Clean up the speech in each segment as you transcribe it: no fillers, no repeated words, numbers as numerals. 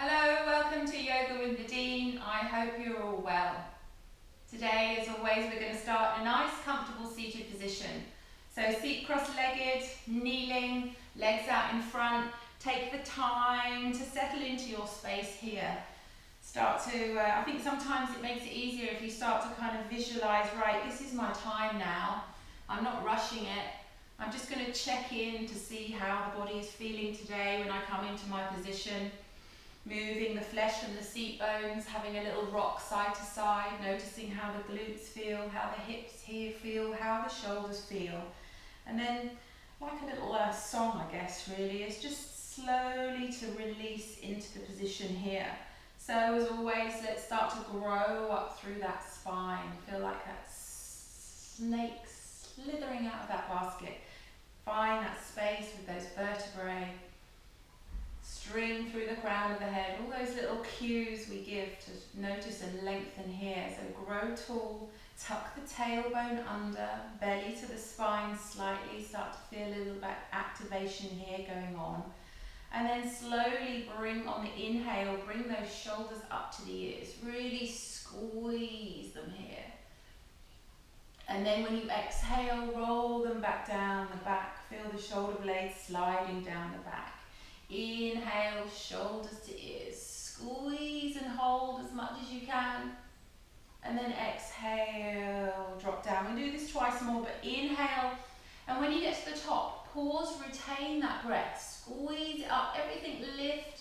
Hello, welcome to Yoga with Nadine. I hope you're all well. Today, as always, we're going to start in a nice, comfortable seated position. So seat cross-legged, kneeling, legs out in front. Take the time to settle into your space here. I think sometimes it makes it easier if you start to kind of visualize, right, this is my time now. I'm not rushing it. I'm just going to check in to see how the body is feeling today when I come into my position. Moving the flesh and the seat bones, having a little rock side to side, noticing how the glutes feel, how the hips here feel, how the shoulders feel. And then, like a little song, I guess, really, is just slowly to release into the position here. So, as always, let's start to grow up through that spine. Feel like that snake slithering out of that basket. Find that space with those vertebrae. String through the crown of the head, all those little cues we give to notice and lengthen here. So grow tall, tuck the tailbone under, belly to the spine slightly, start to feel a little bit activation here going on. And then slowly bring on the inhale, bring those shoulders up to the ears, really squeeze them here. And then when you exhale, roll them back down the back, feel the shoulder blades sliding down the back. Inhale, shoulders to ears, squeeze and hold as much as you can. And then exhale, drop down. We do this twice more, but inhale. And when you get to the top, pause, retain that breath. Squeeze it up, everything lift.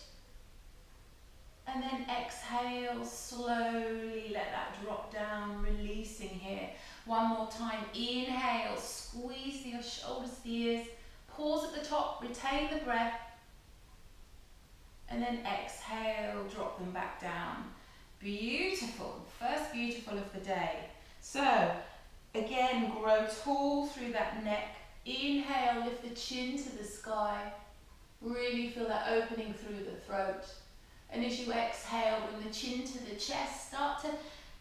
And then exhale, slowly let that drop down, releasing here. One more time, inhale, squeeze your shoulders to the ears. Pause at the top, retain the breath. And then exhale, drop them back down. Beautiful, first beautiful of the day. So, again, grow tall through that neck. Inhale, lift the chin to the sky. Really feel that opening through the throat. And as you exhale, bring the chin to the chest. Start to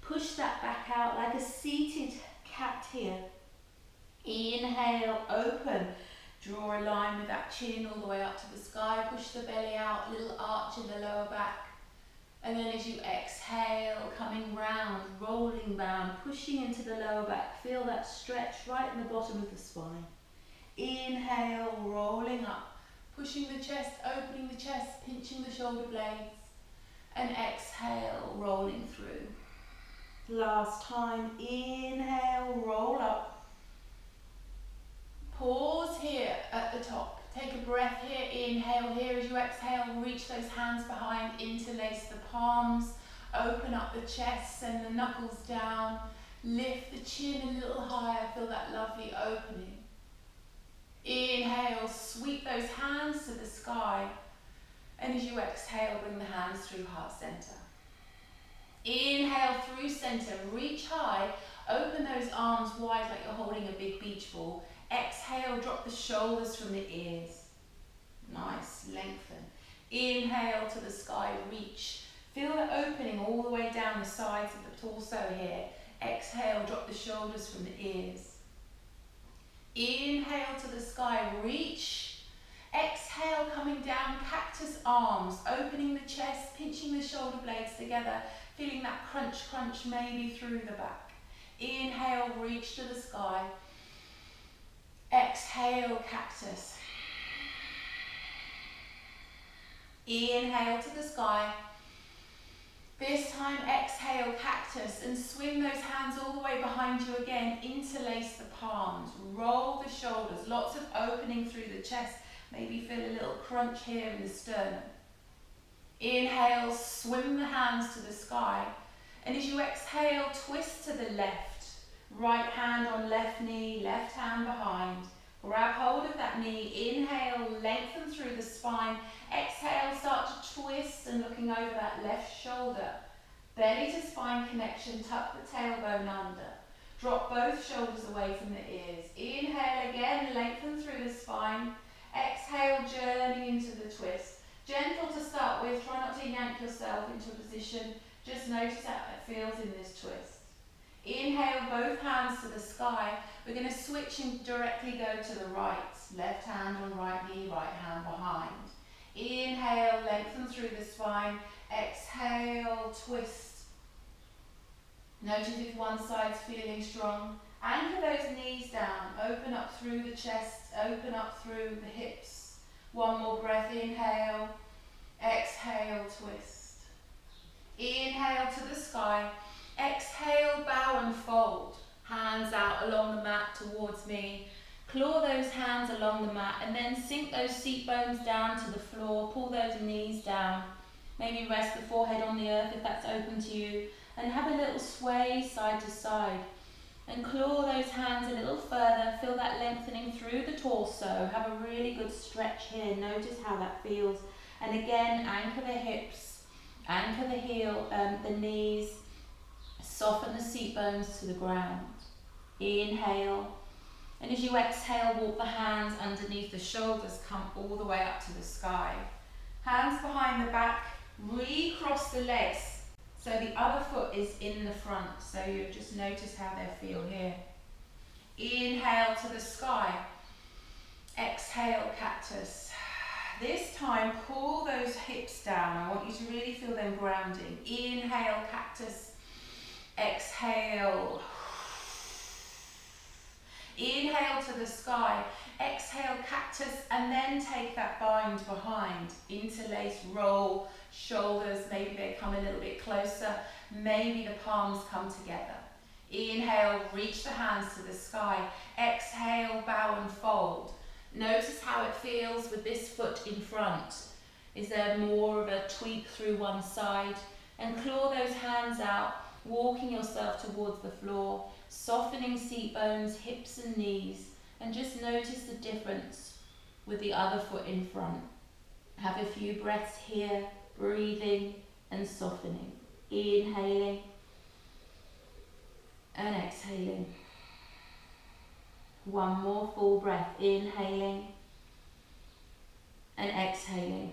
push that back out like a seated cat here. Inhale, open. Draw a line with that chin all the way up to the sky. Push the belly out, little arch in the lower back. And then as you exhale, coming round, rolling down, pushing into the lower back. Feel that stretch right in the bottom of the spine. Inhale, rolling up, pushing the chest, opening the chest, pinching the shoulder blades. And exhale, rolling through. Last time, inhale, roll up. Pause here at the top. Take a breath here, inhale here. As you exhale, reach those hands behind, interlace the palms, open up the chest, send the knuckles down, lift the chin a little higher, feel that lovely opening. Inhale, sweep those hands to the sky, and as you exhale, bring the hands through heart center. Inhale through center, reach high, open those arms wide like you're holding a big beach ball. Exhale, drop the shoulders from the ears. Nice, lengthen. Inhale to the sky, reach. Feel the opening all the way down the sides of the torso here. Exhale, drop the shoulders from the ears. Inhale to the sky, reach. Exhale, coming down, cactus arms, opening the chest, pinching the shoulder blades together, feeling that crunch, crunch maybe through the back. Inhale, reach to the sky. Exhale, cactus. Inhale to the sky. This time, exhale, cactus, and swing those hands all the way behind you again. Interlace the palms, roll the shoulders, lots of opening through the chest. Maybe feel a little crunch here in the sternum. Inhale, swim the hands to the sky. And as you exhale, twist to the left. Right hand on left knee, left hand behind. Grab hold of that knee. Inhale, lengthen through the spine. Exhale, start to twist and looking over that left shoulder. Belly to spine connection, tuck the tailbone under. Drop both shoulders away from the ears. Inhale again, lengthen through the spine. Exhale, journey into the twist. Gentle to start with, try not to yank yourself into a position. Just notice how it feels in this twist. Inhale, both hands to the sky. We're going to switch and directly go to the right. Left hand on right knee, right hand behind. Inhale, lengthen through the spine. Exhale, twist. Notice if one side's feeling strong. Anchor those knees down. Open up through the chest. Open up through the hips. One more breath. Inhale. Exhale, twist. Inhale to the sky. Exhale, bow and fold. Hands out along the mat towards me. Claw those hands along the mat and then sink those seat bones down to the floor. Pull those knees down. Maybe rest the forehead on the earth if that's open to you. And have a little sway side to side. And claw those hands a little further. Feel that lengthening through the torso. Have a really good stretch here. Notice how that feels. And again, anchor the hips. Anchor the heel, the knees. Soften the seat bones to the ground. Inhale. And as you exhale, walk the hands underneath the shoulders, come all the way up to the sky. Hands behind the back, recross the legs. So the other foot is in the front, so you just notice how they feel here. Inhale to the sky. Exhale, cactus. This time, pull those hips down. I want you to really feel them grounding. Inhale, cactus. Exhale. Inhale to the sky, exhale cactus, and then take that bind behind. Interlace, roll, shoulders, maybe they come a little bit closer, maybe the palms come together. Inhale, reach the hands to the sky. Exhale, bow and fold. Notice how it feels with this foot in front. Is there more of a tweak through one side? And claw those hands out, walking yourself towards the floor. Softening seat bones, hips and knees, and just notice the difference with the other foot in front. Have a few breaths here, breathing and softening. Inhaling and exhaling. One more full breath, inhaling and exhaling.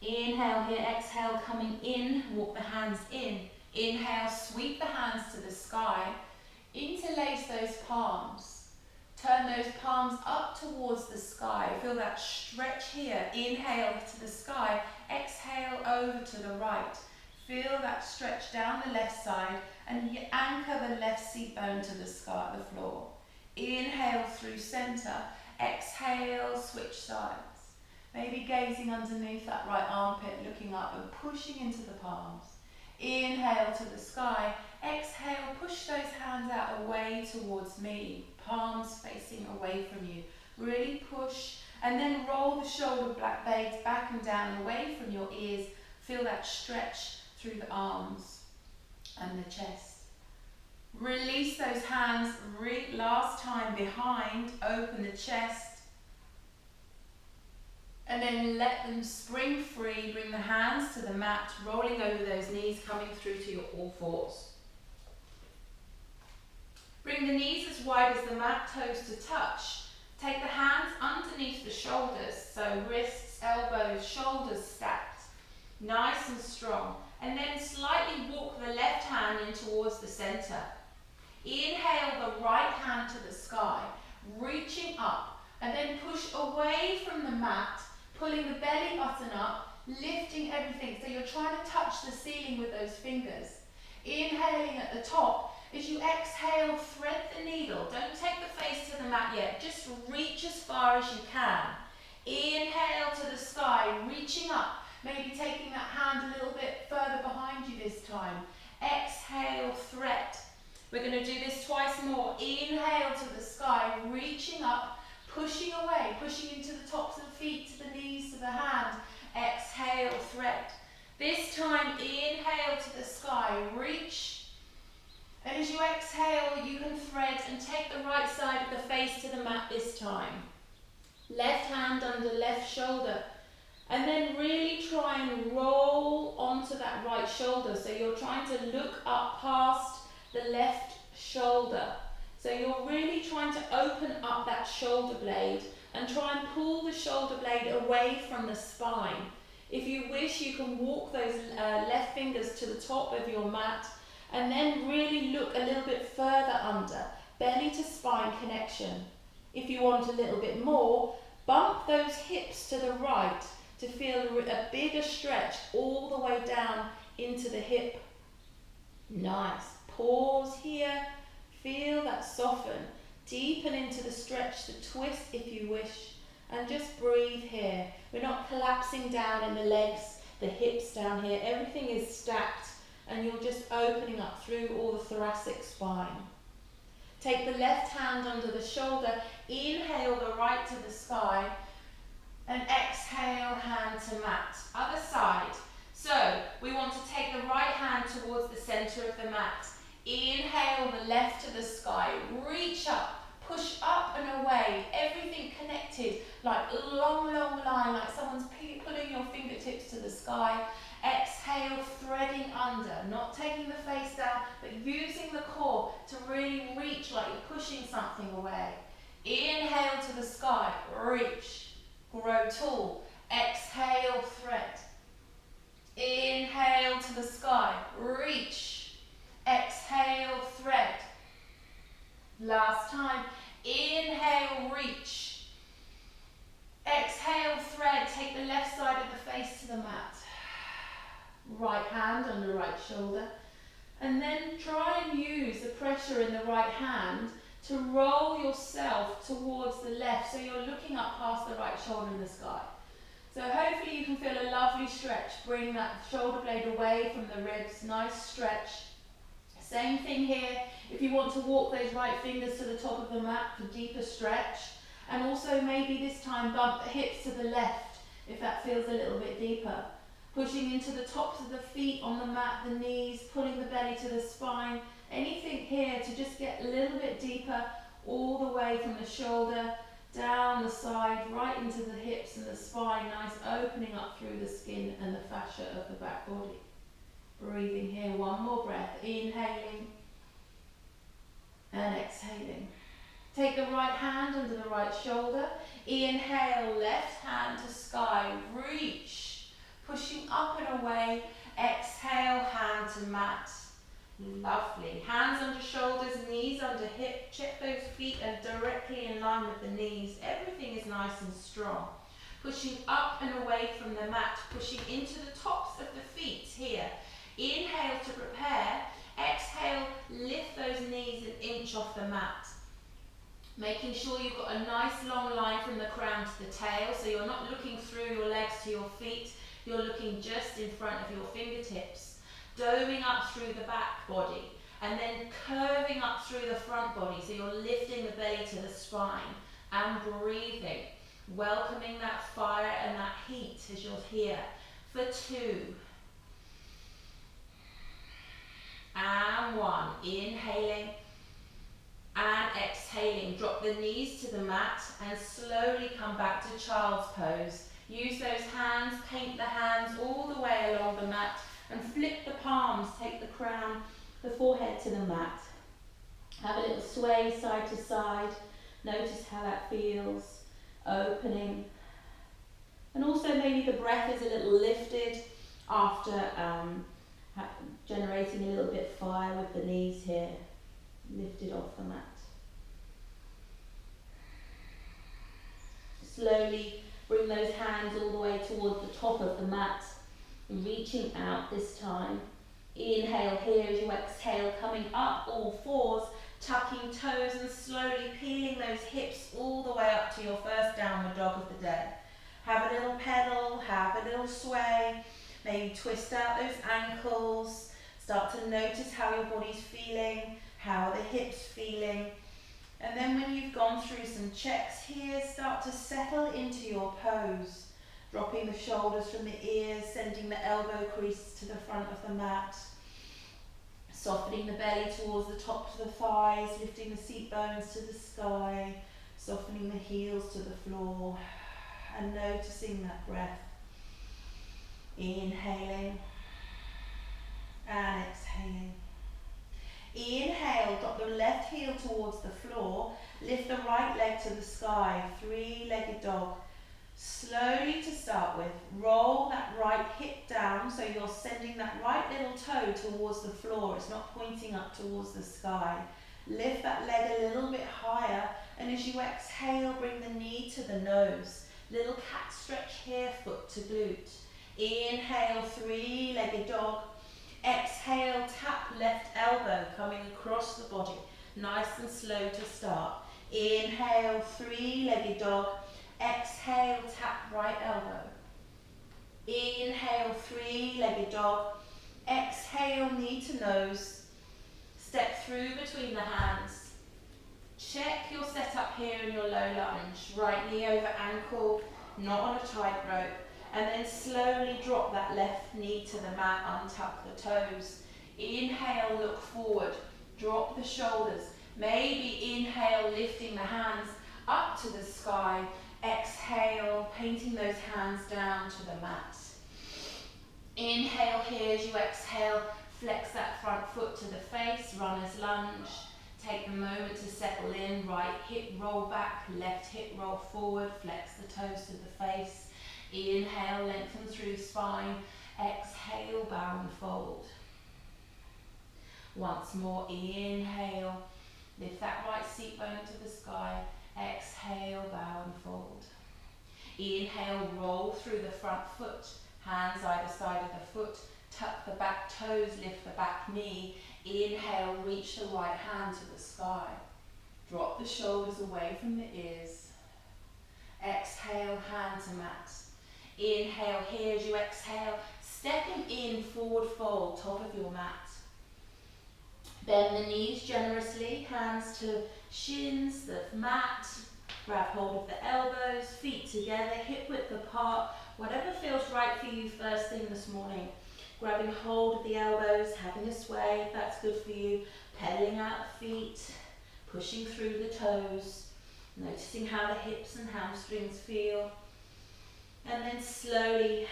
Inhale here, exhale, coming in, walk the hands in. Inhale, sweep the hands to the sky. Interlace those palms. Turn those palms up towards the sky. Feel that stretch here. Inhale to the sky. Exhale over to the right. Feel that stretch down the left side and you anchor the left seat bone to the sky, the floor. Inhale through center. Exhale, switch sides. Maybe gazing underneath that right armpit, looking up and pushing into the palms. Inhale to the sky. Exhale, push those hands out away towards me. Palms facing away from you. Really push and then roll the shoulder blades back and down away from your ears. Feel that stretch through the arms and the chest. Release those hands last time behind. Open the chest. And then let them spring free. Bring the hands to the mat, rolling over those knees, coming through to your all fours. Bring the knees as wide as the mat, toes to touch. Take the hands underneath the shoulders, so wrists, elbows, shoulders stacked. Nice and strong. And then slightly walk the left hand in towards the center. Inhale the right hand to the sky, reaching up, and then push away from the mat, pulling the belly button up, lifting everything. So you're trying to touch the ceiling with those fingers. Inhaling at the top. As you exhale, thread the needle. Don't take the face to the mat yet. Just reach as far as you can. Inhale to the sky, reaching up. Maybe taking that hand a little bit further behind you this time. Exhale, thread. We're going to do this twice more. Inhale to the sky, reaching up, pushing away, pushing into the tops of the feet, to the knees, to the hand. Exhale, thread. This time, inhale to the sky, reach. And as you exhale, you can thread and take the right side of the face to the mat this time. Left hand under left shoulder. And then really try and roll onto that right shoulder. So you're trying to look up past the left shoulder. So you're really trying to open up that shoulder blade and try and pull the shoulder blade away from the spine. If you wish, you can walk those left fingers to the top of your mat and then really look a little bit further under, belly to spine connection. If you want a little bit more, bump those hips to the right. to feel a bigger stretch all the way down into the hip. Nice. Pause here. Feel that soften. Deepen into the stretch, the twist if you wish. And just breathe here. We're not collapsing down in the legs, the hips down here. Everything is stacked and you're just opening up through all the thoracic spine. Take the left hand under the shoulder. Inhale the right to the sky. And exhale, hand to mat. Other side. So we want to take the right hand towards the center of the mat. Inhale the left to the sky. Reach up. Push up and away, everything connected, like a long, long line, like someone's pulling your fingertips to the sky. Exhale, threading under, not taking the face down, but using the core to really reach like you're pushing something away. Inhale to the sky, reach, grow tall. Exhale, thread. Inhale to the sky, reach. Exhale, thread. Last time, inhale, reach. Exhale, thread, take the left side of the face to the mat. Right hand on the right shoulder. And then try and use the pressure in the right hand to roll yourself towards the left so you're looking up past the right shoulder in the sky. So hopefully you can feel a lovely stretch. Bring that shoulder blade away from the ribs, nice stretch. Same thing here, if you want to walk those right fingers to the top of the mat for deeper stretch, and also maybe this time bump the hips to the left if that feels a little bit deeper. Pushing into the tops of the feet on the mat, the knees, pulling the belly to the spine, anything here to just get a little bit deeper all the way from the shoulder, down the side, right into the hips and the spine, nice opening up through the skin and the fascia of the back body. Breathing here, one more breath, inhaling and exhaling. Take the right hand under the right shoulder, inhale, left hand to sky, reach, pushing up and away, exhale, hand to mat. Lovely. Hands under shoulders, knees under hip, check those feet and directly in line with the knees. Everything is nice and strong. Pushing up and away from the mat, pushing into the tops of the feet here. Inhale to prepare, exhale, lift those knees an inch off the mat. Making sure you've got a nice long line from the crown to the tail, so you're not looking through your legs to your feet, you're looking just in front of your fingertips. Doming up through the back body, and then curving up through the front body, so you're lifting the belly to the spine, and breathing, welcoming that fire and that heat as you're here, for 2. And 1, inhaling and exhaling. Drop the knees to the mat and slowly come back to child's pose. Use those hands, paint the hands all the way along the mat and flip the palms, take the crown, the forehead to the mat. Have a little sway side to side. Notice how that feels, opening. And also maybe the breath is a little lifted after generating a little bit fire with the knees here, lifted off the mat. Slowly bring those hands all the way towards the top of the mat, reaching out this time. Inhale here as you exhale, coming up all fours, tucking toes and slowly peeling those hips all the way up to your first downward dog of the day. Have a little pedal, have a little sway, maybe twist out those ankles, start to notice how your body's feeling, how the hips feeling. And then when you've gone through some checks here, start to settle into your pose, dropping the shoulders from the ears, sending the elbow creases to the front of the mat, softening the belly towards the tops of the thighs, lifting the seat bones to the sky, softening the heels to the floor, and noticing that breath. Inhaling and exhaling. Inhale, drop the left heel towards the floor, lift the right leg to the sky, 3-legged dog. Slowly to start with, roll that right hip down so you're sending that right little toe towards the floor, it's not pointing up towards the sky. Lift that leg a little bit higher, and as you exhale, bring the knee to the nose. Little cat stretch here, foot to glute. Inhale, three-legged dog. Exhale, tap left elbow coming across the body. Nice and slow to start. Inhale, three-legged dog. Exhale, tap right elbow. Inhale, three-legged dog. Exhale, knee to nose. Step through between the hands. Check your setup here in your low lunge. Right knee over ankle, not on a tightrope. And then slowly drop that left knee to the mat, untuck the toes. Inhale, look forward. Drop the shoulders. Maybe inhale, lifting the hands up to the sky. Exhale, painting those hands down to the mat. Inhale here as you exhale, flex that front foot to the face, runner's lunge. Take the moment to settle in, right hip roll back, left hip roll forward, flex the toes to the face. Inhale, lengthen through the spine. Exhale, bow and fold. Once more, inhale, lift that right seat bone to the sky. Exhale, bow and fold. Inhale, roll through the front foot. Hands either side of the foot, tuck the back toes, lift the back knee. Inhale, reach the right hand to the sky. Drop the shoulders away from the ears. Exhale, hand to mat. Inhale here as you exhale, stepping in, forward fold, top of your mat. Bend the knees generously, hands to shins, the mat. Grab hold of the elbows, feet together, hip width apart. Whatever feels right for you first thing this morning. Grabbing hold of the elbows, having a sway if that's good for you. Pedaling out the feet, pushing through the toes. Noticing how the hips and hamstrings feel. And then slowly,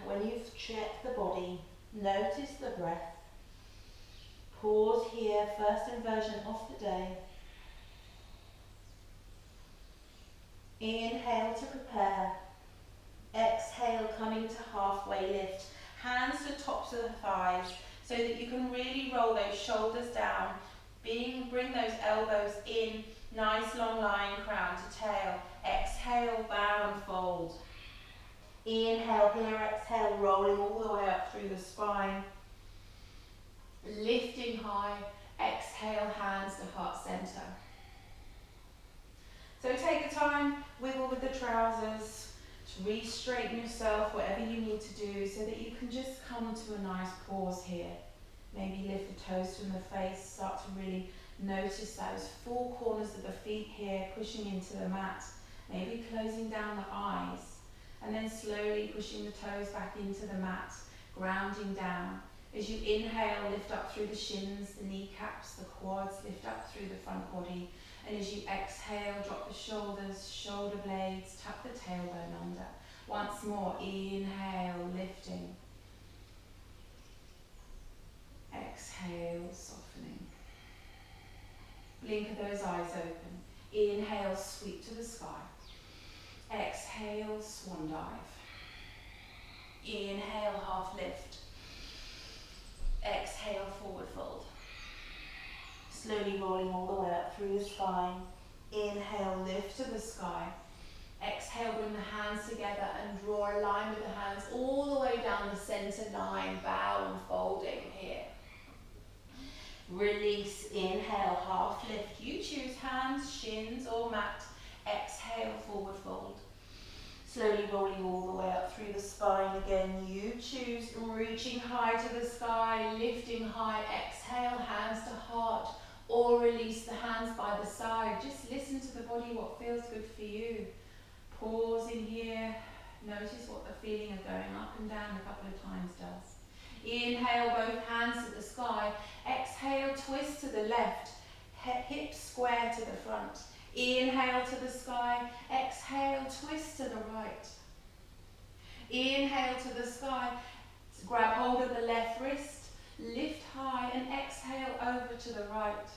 when you've checked the body, notice the breath. Pause here, first inversion of the day. Inhale to prepare. Exhale, coming to halfway lift. Hands to tops of the thighs so that you can really roll those shoulders down. Bring those elbows in. Nice long line, crown to tail. Exhale, bow and fold. Inhale here, exhale, rolling all the way up through the spine. Lifting high. Exhale, hands to heart center. So take the time, wiggle with the trousers. Re-straighten yourself, whatever you need to do, so that you can just come to a nice pause here. Maybe lift the toes from the face, start to really notice those four corners of the feet here, pushing into the mat. Maybe closing down the eyes, and then slowly pushing the toes back into the mat, grounding down. As you inhale, lift up through the shins, the kneecaps, the quads, lift up through the front body. And as you exhale, drop the shoulders, shoulder blades, tuck the tailbone under. Once more, inhale, lifting. Exhale, softening. Blink of those eyes open. Inhale, sweep to the sky. Exhale, swan dive. Inhale, half lift. Exhale, forward fold. Slowly rolling all the way up through the spine. Inhale, lift to the sky. Exhale, bring the hands together and draw a line with the hands all the way down the center line, bow and folding here. Release, inhale, half lift. You choose hands, shins or mat. Exhale, forward fold. Slowly rolling all the way up through the spine again. You choose, reaching high to the sky, lifting high. Exhale, hands to heart. Or release the hands by the side. Just listen to the body, what feels good for you. Pause in here. Notice what the feeling of going up and down a couple of times does. Inhale, both hands to the sky. Exhale, twist to the left. Hips square to the front. Inhale to the sky. Exhale, twist to the right. Inhale to the sky. Grab hold of the left wrist. Lift high and exhale over to the right.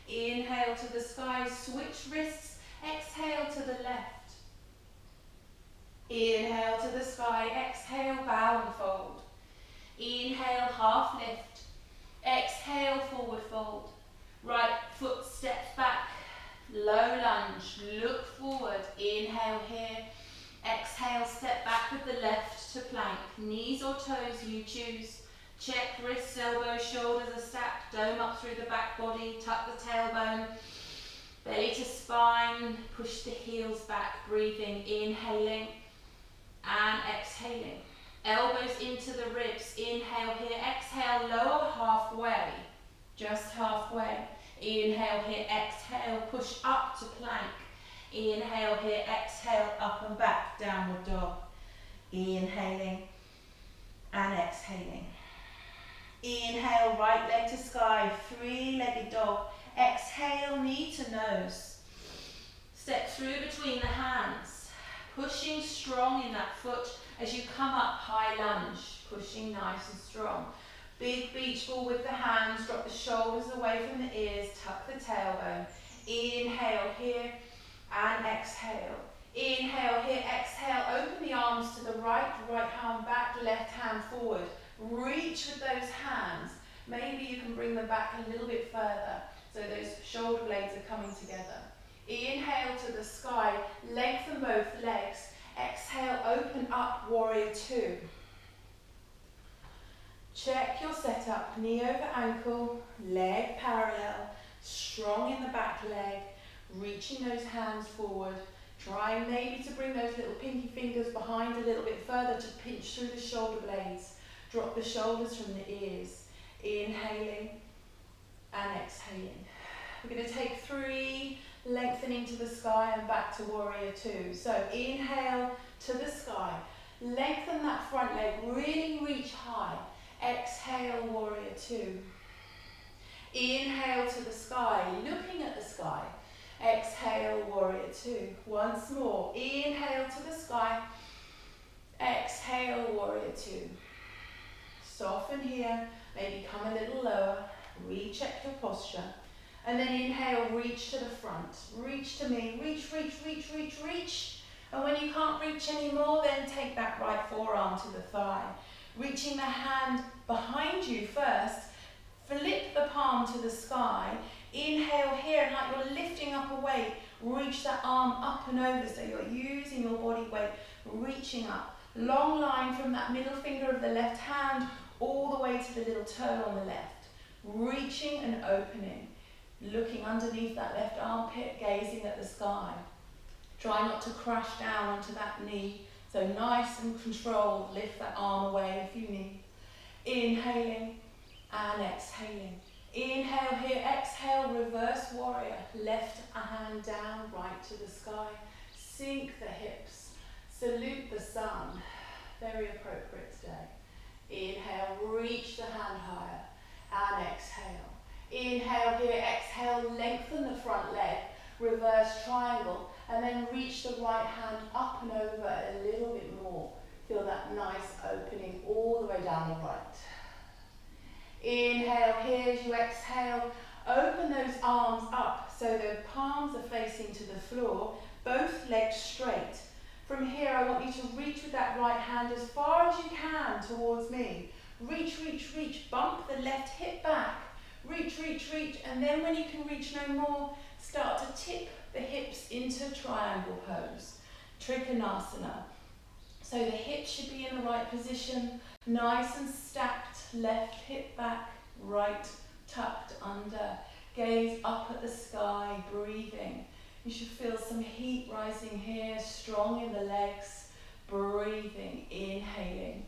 Inhale to the sky, switch wrists, exhale to the left. Inhale to the sky, exhale, bow and fold. Inhale, half lift. Exhale, forward fold. Right foot steps back, low lunge, look forward. Inhale. Knees or toes, you choose. Check wrists, elbows, shoulders are stacked. Dome up through the back body. Tuck the tailbone. Belly to spine. Push the heels back. Breathing. Inhaling and exhaling. Elbows into the ribs. Inhale here. Exhale. Lower halfway. Just halfway. Inhale here. Exhale. Push up to plank. Inhale here. Exhale. Up and back. Downward dog. Inhaling and exhaling. Inhale, right leg to sky, three-legged dog. Exhale, knee to nose. Step through between the hands, pushing strong in that foot as you come up, high lunge, pushing nice and strong. Big beach ball with the hands, drop the shoulders away from the ears, tuck the tailbone. Inhale here and exhale. Inhale here, exhale, open the arms to the right, right hand back, left hand forward. Reach with those hands. Maybe you can bring them back a little bit further so those shoulder blades are coming together. Inhale to the sky, lengthen both legs. Exhale, open up, warrior two. Check your setup, knee over ankle, leg parallel, strong in the back leg, reaching those hands forward. Trying maybe to bring those little pinky fingers behind a little bit further to pinch through the shoulder blades. Drop the shoulders from the ears. Inhaling and exhaling. We're going to take three, lengthening to the sky and back to warrior two. So inhale to the sky. Lengthen that front leg, really reach high. Exhale, warrior two. Inhale to the sky, looking at the sky. Exhale, warrior two. Once more. Inhale to the sky. Exhale, warrior two. Soften here. Maybe come a little lower. Recheck your posture. And then inhale, reach to the front. Reach to me. Reach, reach, reach, reach, reach. And when you can't reach anymore, then take that right forearm to the thigh. Reaching the hand behind you first. Flip the palm to the sky. Inhale here, and like you're lifting up a weight, reach that arm up and over so you're using your body weight, reaching up. Long line from that middle finger of the left hand all the way to the little toe on the left. Reaching and opening. Looking underneath that left armpit, gazing at the sky. Try not to crash down onto that knee. So nice and controlled, lift that arm away if you need. Inhaling and exhaling. Inhale here, exhale, reverse warrior. Left hand down, right to the sky. Sink the hips. Salute the sun. Very appropriate today. Inhale, reach the hand higher. And exhale. Inhale here, exhale, lengthen the front leg. Reverse triangle. And then reach the right hand up and over a little bit more. Feel that nice opening all the way down the right. Inhale here as you exhale, open those arms up so the palms are facing to the floor, both legs straight. From here I want you to reach with that right hand as far as you can towards me. Reach, reach, reach, bump the left hip back. Reach, reach, reach, and then when you can reach no more, start to tip the hips into triangle pose, Trikonasana. So the hips should be in the right position, nice and stacked, left hip back, right tucked under. Gaze up at the sky, breathing. You should feel some heat rising here, strong in the legs, breathing, inhaling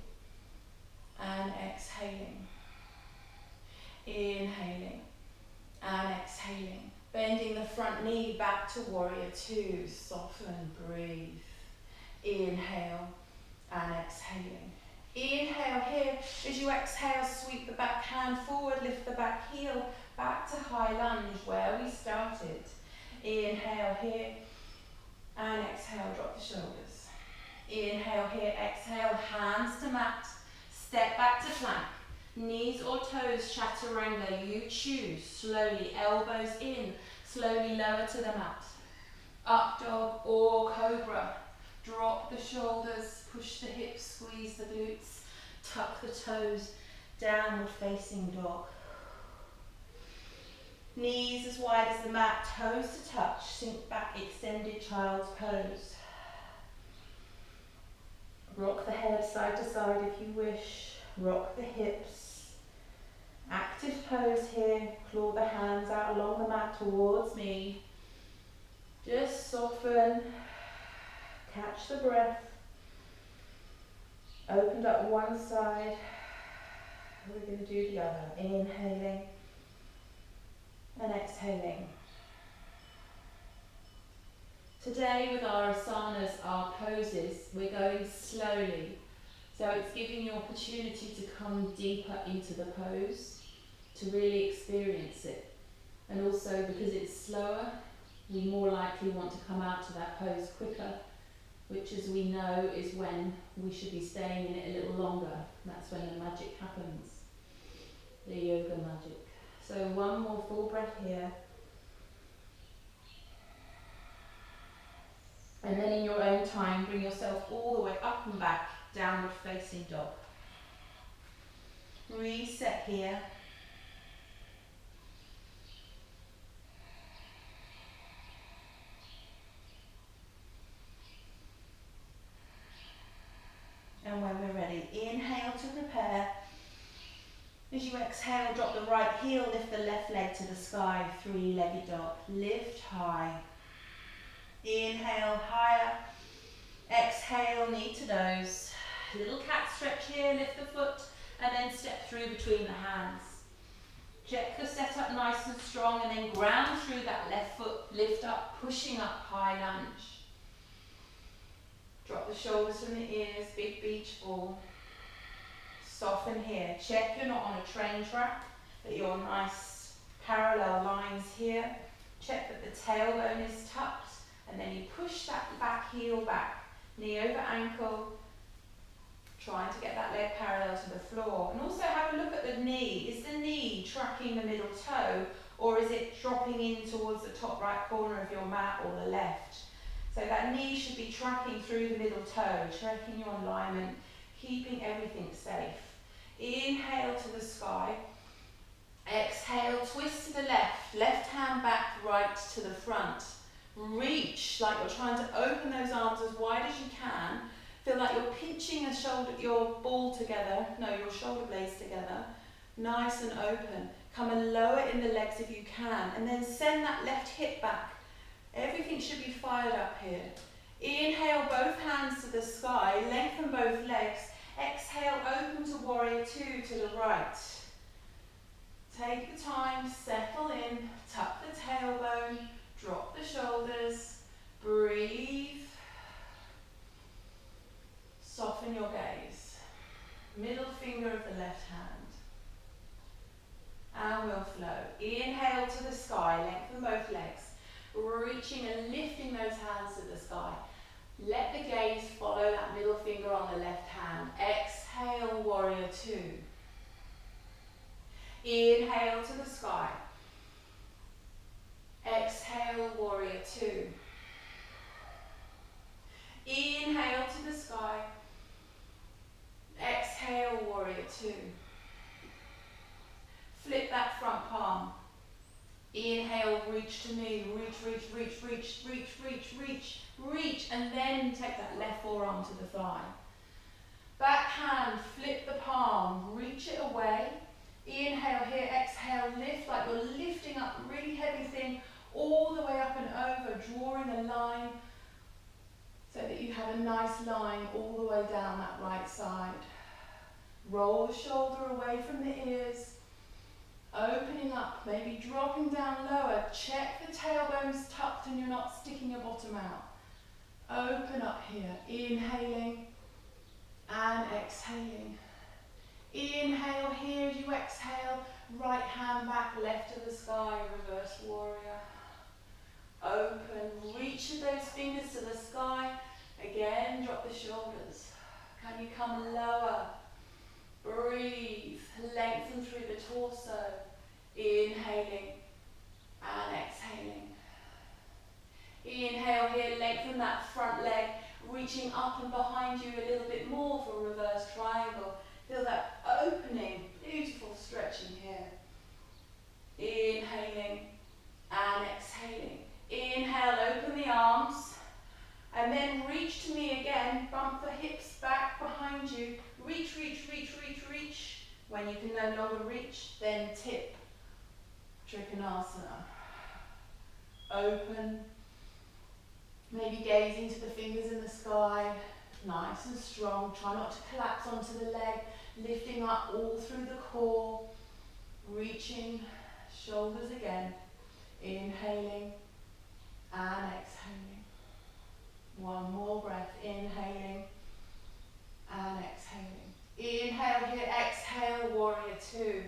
and exhaling. Inhaling and exhaling. Bending the front knee back to warrior two, soften, breathe. Inhale and exhaling. Inhale here, as you exhale, sweep the back hand forward, lift the back heel, back to high lunge where we started. Inhale here, and exhale, drop the shoulders. Inhale here, exhale, hands to mat, step back to plank. Knees or toes, chaturanga, you choose. Slowly, elbows in, slowly lower to the mat. Up dog or cobra. Drop the shoulders, push the hips, squeeze the glutes, tuck the toes, downward facing dog. Knees as wide as the mat, toes to touch, sink back, extended child's pose. Rock the head side to side if you wish. Rock the hips. Active pose here. Claw the hands out along the mat towards me. Just soften. Catch the breath. Opened up one side. We're going to do the other. Inhaling and exhaling. Today with our asanas, our poses, we're going slowly. So it's giving you opportunity to come deeper into the pose, to really experience it. And also because it's slower, we more likely want to come out to that pose quicker, which as we know is when we should be staying in it a little longer. That's when the magic happens, the yoga magic. So one more full breath here. And then in your own time, bring yourself all the way up and back, downward facing dog. Reset here. And when we're ready, inhale to prepare. As you exhale, drop the right heel, lift the left leg to the sky, three-legged dog. Lift high. Inhale, higher. Exhale, knee to nose. Little cat stretch here, lift the foot, and then step through between the hands. Check the setup nice and strong, and then ground through that left foot, lift up, pushing up, high lunge. Drop the shoulders from the ears, big beach ball. Soften here. Check you're not on a train track, that you're nice parallel lines here. Check that the tailbone is tucked, and then you push that back heel back, knee over ankle, trying to get that leg parallel to the floor. And also have a look at the knee. Is the knee tracking the middle toe, or is it dropping in towards the top right corner of your mat or the left? So that knee should be tracking through the middle toe, checking your alignment, keeping everything safe. Inhale to the sky. Exhale, twist to the left. Left hand back, right to the front. Reach like you're trying to open those arms as wide as you can. Feel like you're pinching your ball together, your shoulder blades together. Nice and open. Come and lower in the legs if you can. And then send that left hip back. Everything should be fired up here. Inhale, both hands to the sky. Lengthen both legs. Exhale, open to warrior two to the right. Take the time, settle in, tuck the tailbone, drop the shoulders, breathe. Soften your gaze. Middle finger of the left hand. And we'll flow. Inhale to the sky, lengthen both legs. Reaching and lifting those hands to the sky. Let the gaze follow that middle finger on the left hand. Exhale, warrior two. Inhale to the sky. Exhale, warrior two. Inhale to the sky. Exhale, warrior two. Flip that front palm. Inhale, reach to me, reach, and then take that left forearm to the thigh. Back hand, flip the palm, reach it away. Inhale here, exhale, lift like you're lifting up a really heavy thing all the way up and over, drawing a line so that you have a nice line all the way down that right side. Roll the shoulder away from the ears. Opening up, maybe dropping down lower. Check the tailbone's tucked and you're not sticking your bottom out. Open up here, inhaling and exhaling. Inhale here as you exhale, right hand back, left to the sky, reverse warrior. Open, reach with those fingers to the sky. Again, drop the shoulders. Can you come lower? Breathe, lengthen through the torso, inhaling and exhaling. Inhale here, lengthen that front leg, reaching up and behind you a little bit more for reverse triangle. Feel that opening, beautiful stretching here. Inhaling and exhaling. Inhale, open the arms, and then reach to me again, bump the hips back. behind you. Reach, reach, reach, reach, reach. When you can no longer reach, then tip. Trikonasana. Open. Maybe gazing to the fingers in the sky. Nice and strong. Try not to collapse onto the leg. Lifting up all through the core. Reaching. Shoulders again. Inhaling and exhaling. One more breath. Inhaling and exhaling. Inhale here, exhale, warrior two.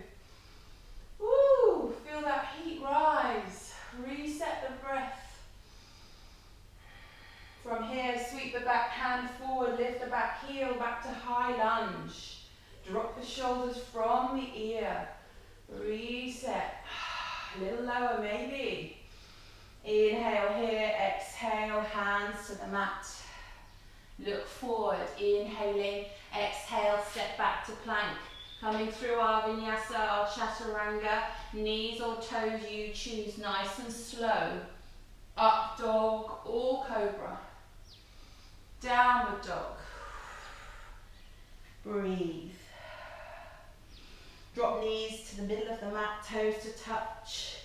Woo! Feel that heat rise. Reset the breath. From here, sweep the back hand forward, lift the back heel back to high lunge. Drop the shoulders from the ear. Reset. A little lower maybe. Inhale here, exhale, hands to the mat. Look forward, inhaling, exhale, step back to plank. Coming through our Vinyasa, our Chaturanga, knees or toes you choose, nice and slow. Up dog or cobra. Downward dog. Breathe. Drop knees to the middle of the mat, toes to touch.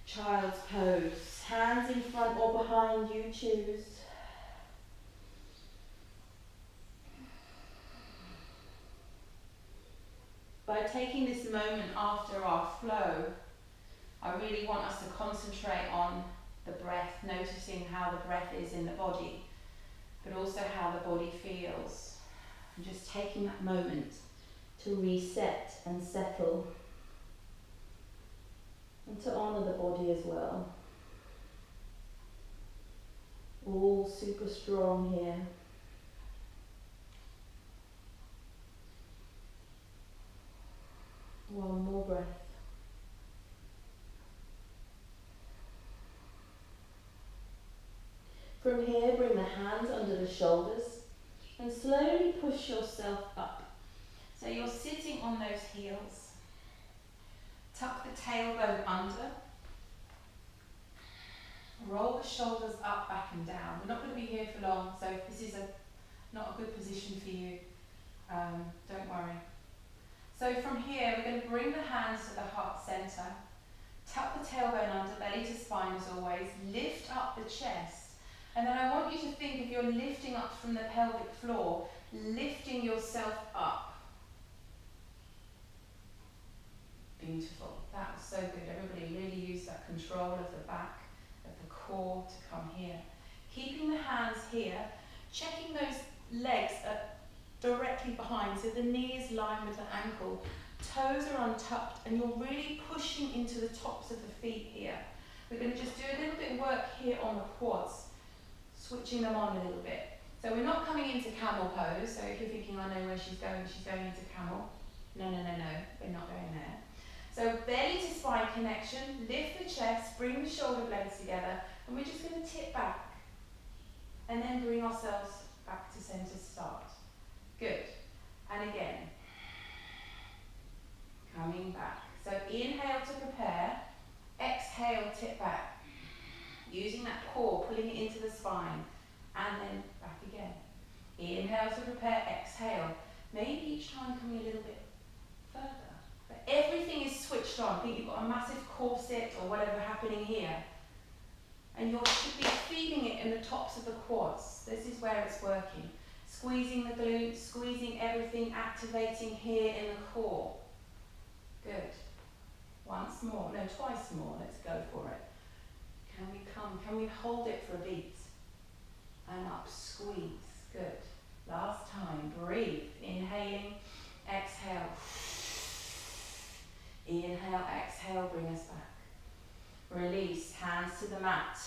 Child's pose. Hands in front or behind, you choose. By taking this moment after our flow, I really want us to concentrate on the breath, noticing how the breath is in the body, but also how the body feels. And just taking that moment to reset and settle, and to honour the body as well. All super strong here. One more breath. From here, bring the hands under the shoulders and slowly push yourself up. So you're sitting on those heels. Tuck the tailbone under. Roll the shoulders up, back and down. We're not going to be here for long, so if this is not a good position for you, don't worry. So from here, we're going to bring the hands to the heart centre. Tuck the tailbone under, belly to spine as always. Lift up the chest. And then I want you to think if you're lifting up from the pelvic floor, lifting yourself up. Beautiful. That was so good. Everybody really used that control of the back, of the core to come here. Keeping the hands here, checking those legs directly behind, so the knees line with the ankle, toes are untucked, and you're really pushing into the tops of the feet here. We're going to just do a little bit of work here on the quads, switching them on a little bit. So we're not coming into camel pose, so if you're thinking, I know where she's going into camel. No, we're not going there. So belly to spine connection, lift the chest, bring the shoulder blades together, and we're just going to tip back, and then bring ourselves back to centre start. Good. And again. Coming back. So inhale to prepare. Exhale, tip back. Using that core, pulling it into the spine. And then back again. Inhale to prepare. Exhale. Maybe each time coming a little bit further. But everything is switched on. I think you've got a massive corset or whatever happening here. And you should be feeling it in the tops of the quads. This is where it's working. Squeezing the glutes, squeezing everything, activating here in the core. Good. Once more, no, twice more, let's go for it. Can we hold it for a beat? And up, squeeze, good. Last time, breathe, inhaling, exhale. Inhale, exhale, bring us back. Release, hands to the mat.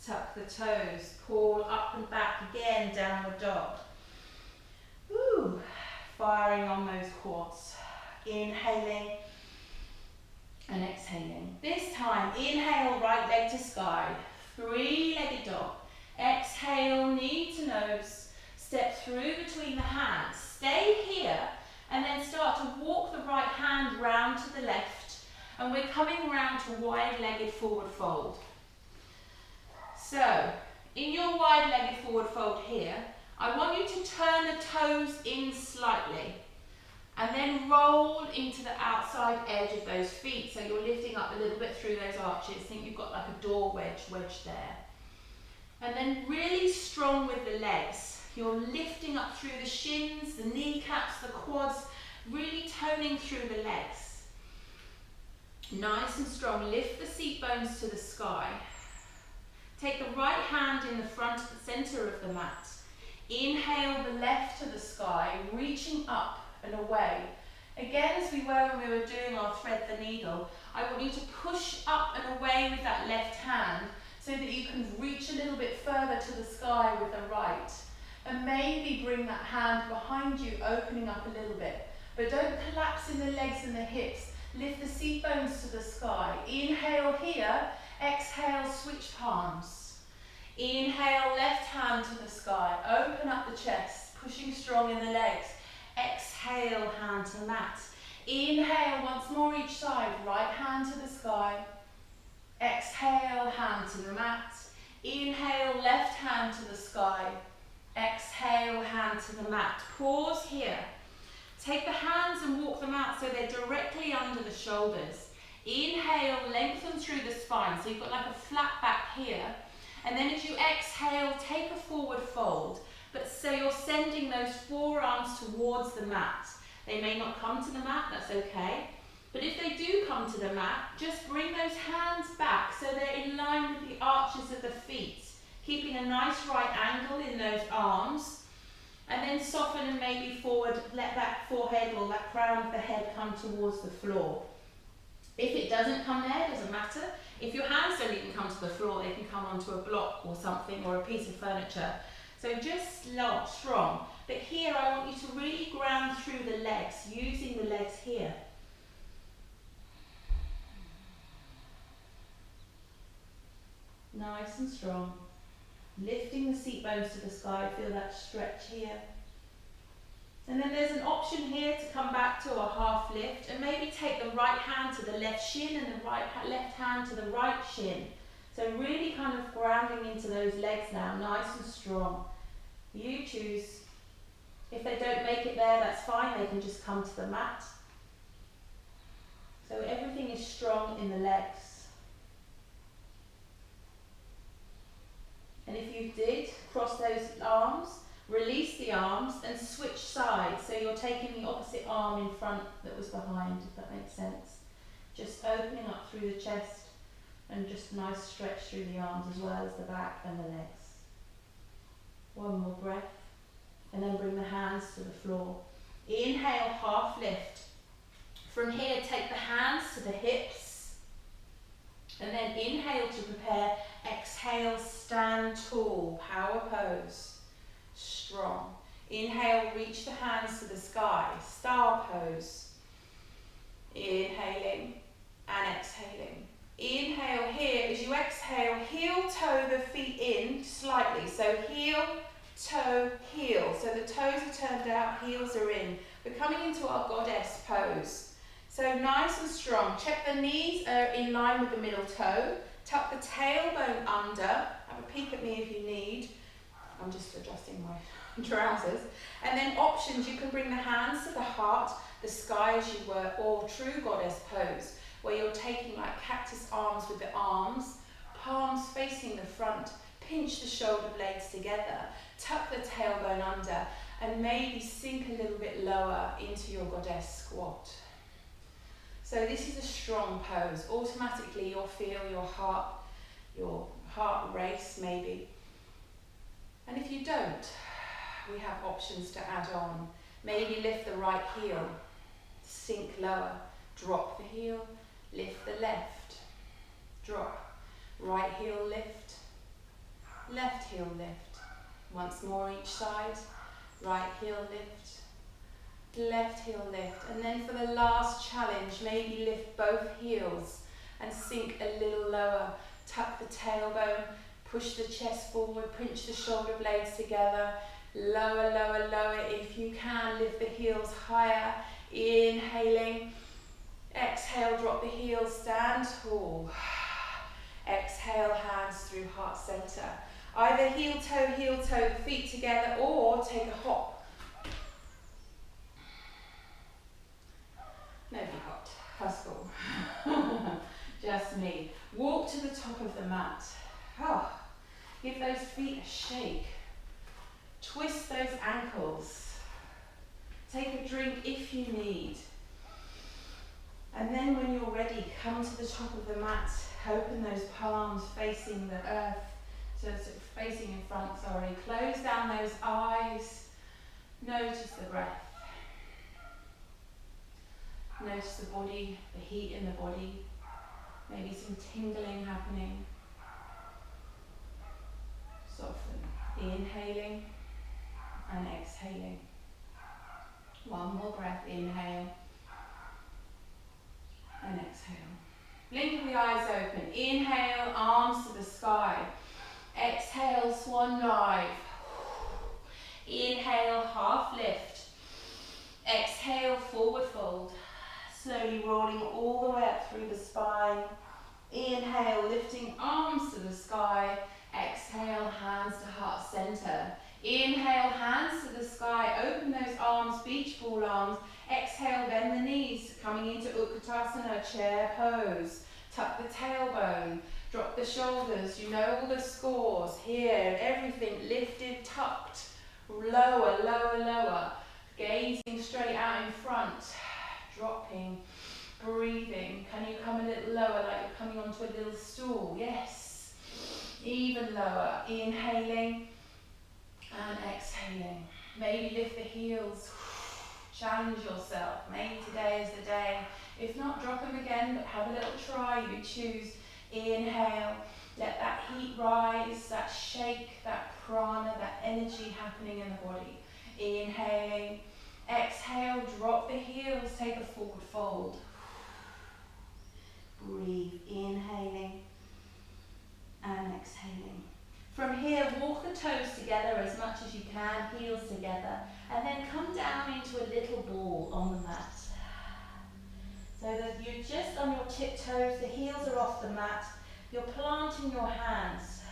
Tuck the toes, pull up and back again, downward dog. Woo, firing on those quads. Inhaling and exhaling. This time, inhale, right leg to sky. Three-legged dog. Exhale, knee to nose. Step through between the hands. Stay here and then start to walk the right hand round to the left. And we're coming round to wide-legged forward fold. So, in your wide-legged forward fold here, I want you to turn the toes in slightly and then roll into the outside edge of those feet. So you're lifting up a little bit through those arches. Think you've got like a door wedge there. And then really strong with the legs. You're lifting up through the shins, the kneecaps, the quads, really toning through the legs. Nice and strong. Lift the seat bones to the sky. Take the right hand in the front of the center of the mat. Inhale the left to the sky, reaching up and away. Again, as we were when we were doing our thread the needle, I want you to push up and away with that left hand so that you can reach a little bit further to the sky with the right. And maybe bring that hand behind you, opening up a little bit. But don't collapse in the legs and the hips. Lift the seat bones to the sky. Inhale here, exhale, switch palms. Inhale, left hand to the sky. Open up the chest, pushing strong in the legs. Exhale, hand to mat. Inhale, once more each side. Right hand to the sky. Exhale, hand to the mat. Inhale, left hand to the sky. Exhale, hand to the mat. Pause here. Take the hands and walk them out so they're directly under the shoulders. Inhale, lengthen through the spine. So you've got like a flat back here. And then as you exhale, take a forward fold. But so you're sending those forearms towards the mat. They may not come to the mat, that's okay. But if they do come to the mat, just bring those hands back so they're in line with the arches of the feet. Keeping a nice right angle in those arms. And then soften and maybe forward, let that forehead or that crown of the head come towards the floor. If it doesn't come there, it doesn't matter. If your hands don't even come to the floor, they can come onto a block or something or a piece of furniture. So just strong. But here I want you to really ground through the legs, using the legs here. Nice and strong. Lifting the seat bones to the sky, feel that stretch here. And then there's an option here to come back to a half lift and maybe take the right hand to the left shin and the left hand to the right shin. So really kind of grounding into those legs now, nice and strong. You choose. If they don't make it there, that's fine, they can just come to the mat. So everything is strong in the legs. And if you did, cross those arms, release the arms and switch sides. So you're taking the opposite arm in front that was behind, if that makes sense. Just opening up through the chest and just a nice stretch through the arms as well as the back and the legs. One more breath. And then bring the hands to the floor. Inhale, half lift. From here, take the hands to the hips. And then inhale to prepare. Exhale, stand tall, power pose. Strong. Inhale, reach the hands to the sky, star pose. Inhaling and exhaling. Inhale here, as you exhale, heel toe the feet in slightly. So heel, toe, heel. So the toes are turned out, heels are in. We're coming into our goddess pose. So nice and strong. Check the knees are in line with the middle toe. Tuck the tailbone under. Have a peek at me if you need. I'm just adjusting my trousers. And then options, you can bring the hands to the heart, the sky as you were, or true goddess pose, where you're taking like cactus arms with the arms, palms facing the front, pinch the shoulder blades together, tuck the tailbone under, and maybe sink a little bit lower into your goddess squat. So this is a strong pose. Automatically you'll feel your heart race maybe. And if you don't, we have options to add on. Maybe lift the right heel, sink lower, drop the heel, lift the left, drop, right heel lift, left heel lift. Once more each side, right heel lift, left heel lift. And then for the last challenge, maybe lift both heels and sink a little lower. Tuck the tailbone, push the chest forward, pinch the shoulder blades together. Lower, lower, lower. If you can, lift the heels higher. Inhaling. Exhale, drop the heels, stand tall. Exhale, hands through heart center. Either heel toe, feet together, or take a hop. Nobody hopped. That's cool. Just me. Walk to the top of the mat. Oh, give those feet a shake. Twist those ankles. Take a drink if you need. And then when you're ready, come to the top of the mat. Open those palms facing the earth. So sort of facing in front, sorry. Close down those eyes. Notice the breath. Notice the body, the heat in the body. Maybe some tingling happening. Soften. Inhaling and exhaling. One more breath. Inhale and exhale. Blink the eyes open. Inhale, arms to the sky. Exhale, swan dive. Inhale, half lift. Exhale, forward fold. Slowly rolling all the way up through the spine. Inhale, lifting arms to the sky. Exhale, hands to heart center. Inhale, hands to the sky. Open those arms, beach ball arms. Exhale, bend the knees, coming into Utkatasana, chair pose. Tuck the tailbone, drop the shoulders. You know all the scores here. Everything lifted, tucked, lower, lower, lower. Gazing straight out in front. Dropping, breathing. Can you come a little lower, like you're coming onto a little stool? Yes. Even lower. Inhaling and exhaling. Maybe lift the heels. Challenge yourself. Maybe today is the day. If not, drop them again, but have a little try. You choose. Inhale. Let that heat rise, that shake, that prana, that energy happening in the body. Inhaling. Exhale, drop the heels, take a forward fold. Breathe, inhaling and exhaling. From here, walk the toes together as much as you can, heels together, and then come down into a little ball on the mat. So that you're just on your tiptoes, the heels are off the mat, you're planting your hands.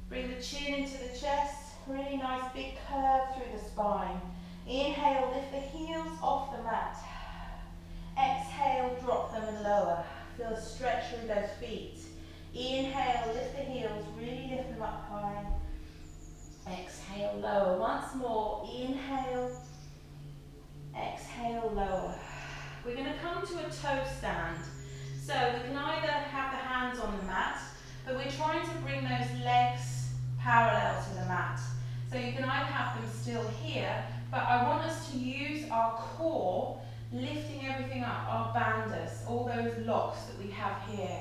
Bring the chin into the chest. Really nice big curve through the spine. Inhale, lift the heels off the mat. Exhale, drop them and lower. Feel a stretch through those feet. Inhale, lift the heels, really lift them up high. Exhale, lower. Once more, inhale. Exhale, lower. We're going to come to a toe stand. So we can either have the hands on the mat, but we're trying to bring those legs parallel to the mat. So you can either have them still here, but I want us to use our core, lifting everything up, our bandhas, all those locks that we have here,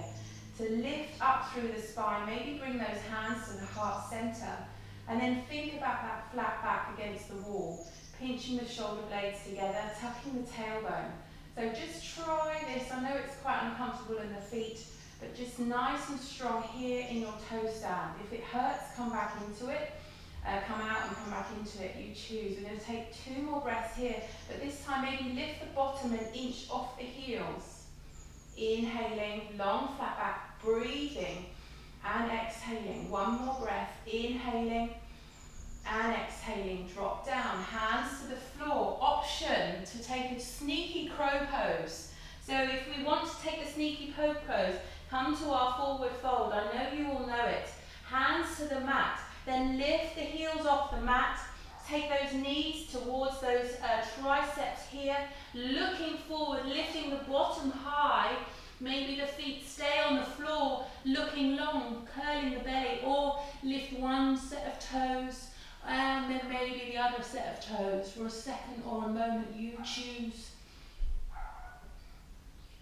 to lift up through the spine. Maybe bring those hands to the heart center, and then think about that flat back against the wall, pinching the shoulder blades together, tucking the tailbone. So just try this. I know it's quite uncomfortable in the feet, but just nice and strong here in your toe stand. If it hurts, come back into it. Come out and come back into it, you choose. We're going to take 2 more breaths here, but this time maybe lift the bottom an inch off the heels. Inhaling, long flat back, breathing and exhaling. 1 more breath, inhaling and exhaling. Drop down, hands to the floor. Option to take a sneaky crow pose. So if we want to take the sneaky crow pose, come to our forward fold. I know you all know it. Hands to the mat. Then lift the heels off the mat. Take those knees towards those triceps here. Looking forward, lifting the bottom high. Maybe the feet stay on the floor, looking long, curling the belly, or lift one set of toes and then maybe the other set of toes for a second or a moment, you choose.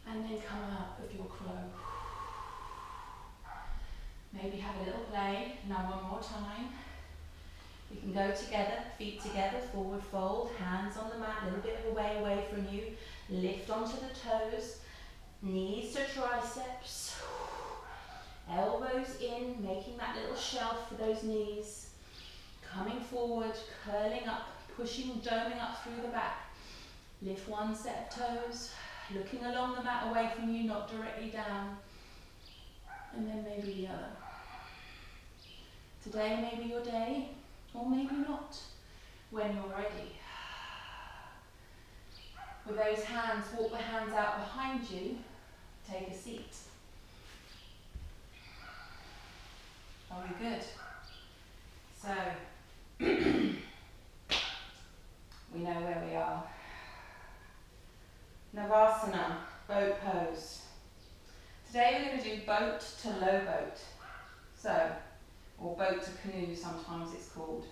And then come out of your crow. Maybe have a little play. Now 1 more time. You can go together, feet together, forward fold, hands on the mat, a little bit of a way away from you. Lift onto the toes, knees to triceps. Elbows in, making that little shelf for those knees. Coming forward, curling up, pushing, doming up through the back. Lift one set of toes, looking along the mat away from you, not directly down. And then maybe the other. Today may be your day, or maybe not. When you're ready, with those hands, walk the hands out behind you, take a seat. Are we good? So, we know where we are. Navasana, boat pose. Today we're going to do boat to low boat. So, or boat to canoe sometimes it's called.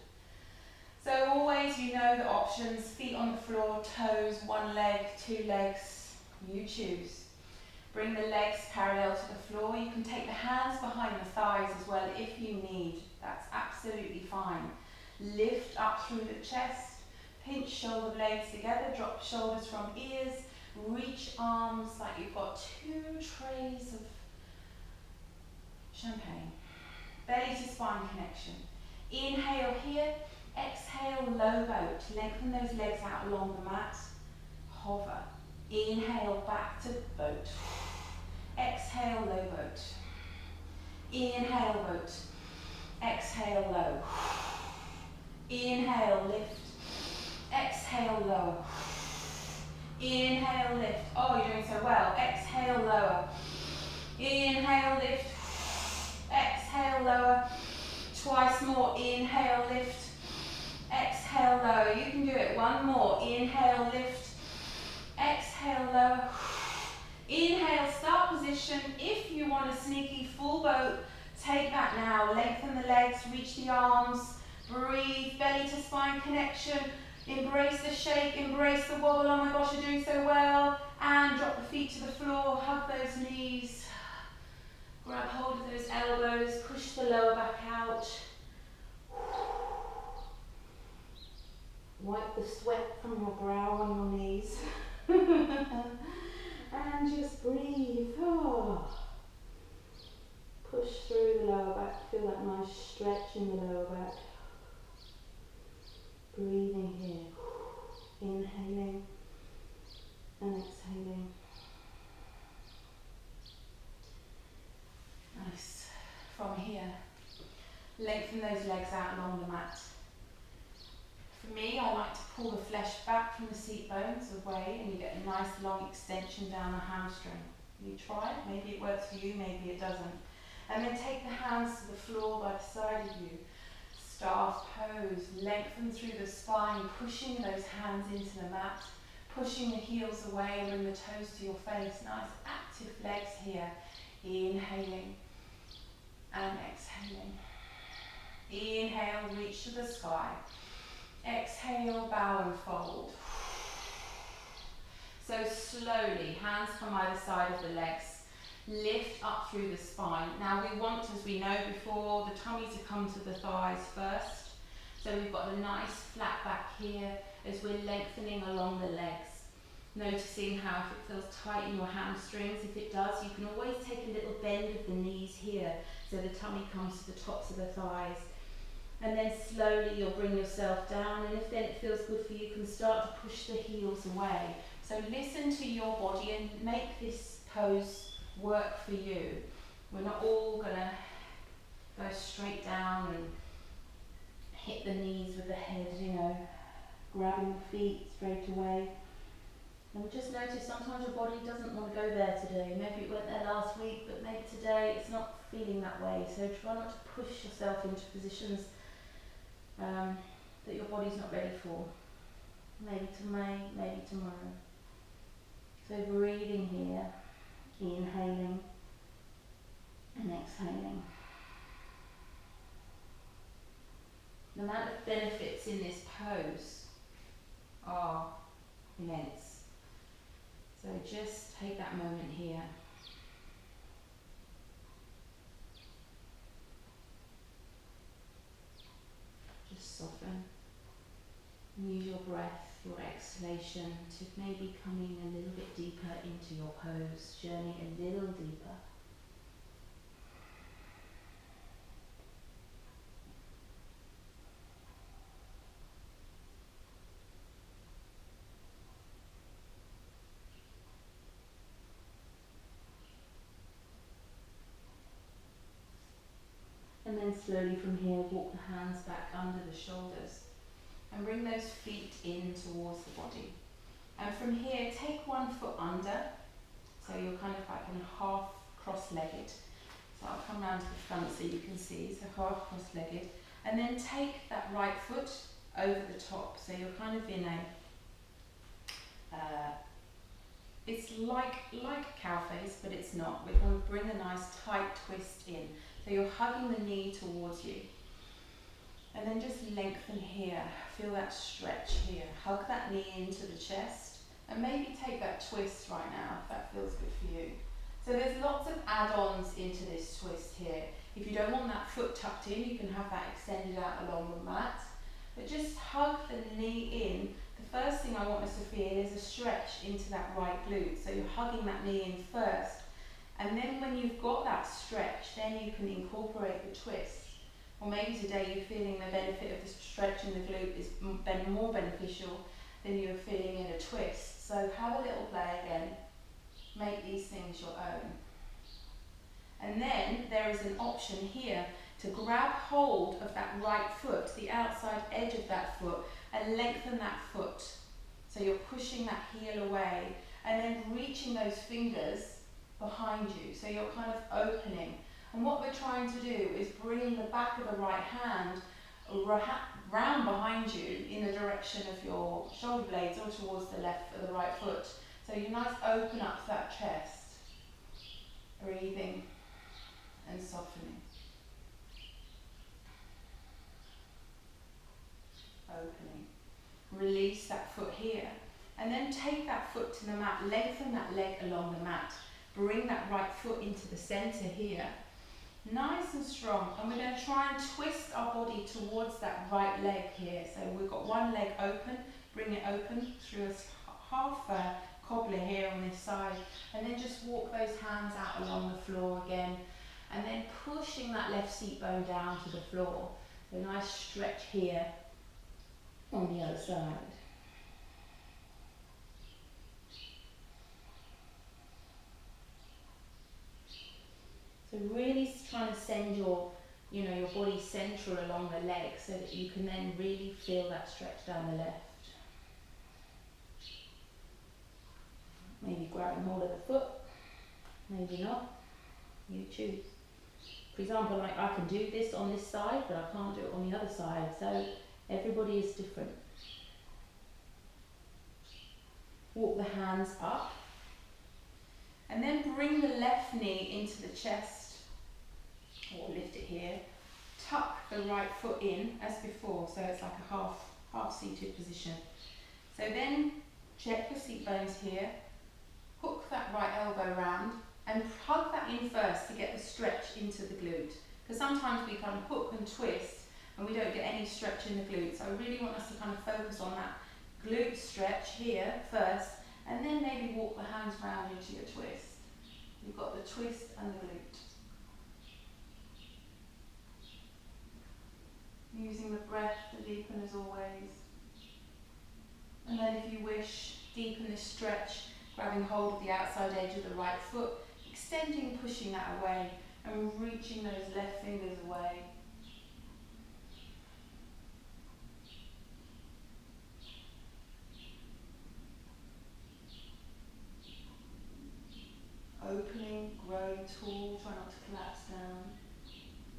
So always you know the options, feet on the floor, toes, one leg, two legs, you choose. Bring the legs parallel to the floor. You can take the hands behind the thighs as well if you need, that's absolutely fine. Lift up through the chest, pinch shoulder blades together, drop shoulders from ears, reach arms like you've got 2 trays of champagne. Belly to spine connection. Inhale here, exhale low boat. Lengthen those legs out along the mat. Hover. Inhale back to boat. Exhale low boat. Inhale boat. Exhale low. Inhale lift. Exhale lower. Inhale lift. Oh, you're doing so well. Exhale lower. Inhale lift. Exhale lower. Twice more. Inhale lift. Exhale lower. You can do it. One more. Inhale lift. Exhale lower. Inhale, start position. If you want a sneaky full boat, take that now. Lengthen the legs, reach the arms. Breathe, belly to spine connection. Embrace the shake, embrace the wobble. Oh my gosh, you're doing so well. And drop the feet to the floor, hug those knees. Grab hold of those elbows, push the lower back out. Wipe the sweat from your brow on your knees. And just breathe. Oh. Push through the lower back, feel that nice stretch in the lower back. Breathing here. Inhaling and exhaling. Nice. From here, lengthen those legs out along the mat. For me, I like to pull the flesh back from the seat bones away and you get a nice long extension down the hamstring. You try it, maybe it works for you, maybe it doesn't. And then take the hands to the floor by the side of you. Staff pose, lengthen through the spine, pushing those hands into the mat, pushing the heels away and bring the toes to your face. Nice active legs here. Inhaling and exhaling. Inhale, reach to the sky. Exhale, bow and fold. So slowly, hands from either side of the legs. Lift up through the spine. Now we want, as we know before, the tummy to come to the thighs first. So we've got a nice flat back here as we're lengthening along the legs. Noticing how if it feels tight in your hamstrings, if it does, you can always take a little bend of the knees here so the tummy comes to the tops of the thighs. And then slowly you'll bring yourself down, and if then it feels good for you, you can start to push the heels away. So listen to your body and make this pose work for you. We're not all going to go straight down and hit the knees with the head, you know, grabbing the feet straight away. And just notice sometimes your body doesn't want to go there today. Maybe it went there last week, but maybe today it's not feeling that way. So try not to push yourself into positions that your body's not ready for. Maybe maybe tomorrow. So breathing here, inhaling and exhaling. The amount of benefits in this pose are immense. So just take that moment here. Just soften. And use your breath, your exhalation to maybe coming a little bit deeper into your pose, journey a little deeper. And then slowly from here, walk the hands back under the shoulders and bring those feet in towards the body. And from here, take one foot under, so you're kind of like in a half cross-legged. So I'll come round to the front so you can see, so half cross-legged. And then take that right foot over the top, so you're kind of in a, it's like a cow face, but it's not. We're going to bring a nice tight twist in. So you're hugging the knee towards you. And then just lengthen here. Feel that stretch here. Hug that knee into the chest. And maybe take that twist right now if that feels good for you. So there's lots of add-ons into this twist here. If you don't want that foot tucked in, you can have that extended out along the mat. But just hug the knee in. The first thing I want us to feel is a stretch into that right glute. So you're hugging that knee in first. And then when you've got that stretch, then you can incorporate the twist. Or maybe today you're feeling the benefit of the stretch in the glute is more beneficial than you're feeling in a twist. So have a little play again. Make these things your own. And then there is an option here to grab hold of that right foot, the outside edge of that foot, and lengthen that foot. So you're pushing that heel away and then reaching those fingers behind you. So you're kind of opening. And what we're trying to do is bring the back of the right hand round behind you in the direction of your shoulder blades or towards the left of the right foot. So you nice open up that chest, breathing and softening. Opening. Release that foot here. And then take that foot to the mat, lengthen that leg along the mat. Bring that right foot into the center here. Nice and strong. And we're going to try and twist our body towards that right leg here. So we've got one leg open, bring it open through a half cobbler here on this side. And then just walk those hands out along the floor again. And then pushing that left seat bone down to the floor. So a nice stretch here on the other side. So really trying to send your body central along the leg so that you can then really feel that stretch down the left. Maybe grabbing hold of the foot, maybe not, you choose. For example, like I can do this on this side, but I can't do it on the other side, so everybody is different. Walk the hands up, and then bring the left knee into the chest, or lift it here. Tuck the right foot in as before, so it's like a half seated position. So then check your seat bones here, hook that right elbow round, and hug that in first to get the stretch into the glute. Because sometimes we kind of hook and twist and we don't get any stretch in the glute. So I really want us to kind of focus on that glute stretch here first, and then maybe walk the hands round into your twist. You've got the twist and the glute. Using the breath to deepen as always. And then if you wish, deepen this stretch, grabbing hold of the outside edge of the right foot, extending, pushing that away, and reaching those left fingers away. Opening, growing tall, try not to collapse down.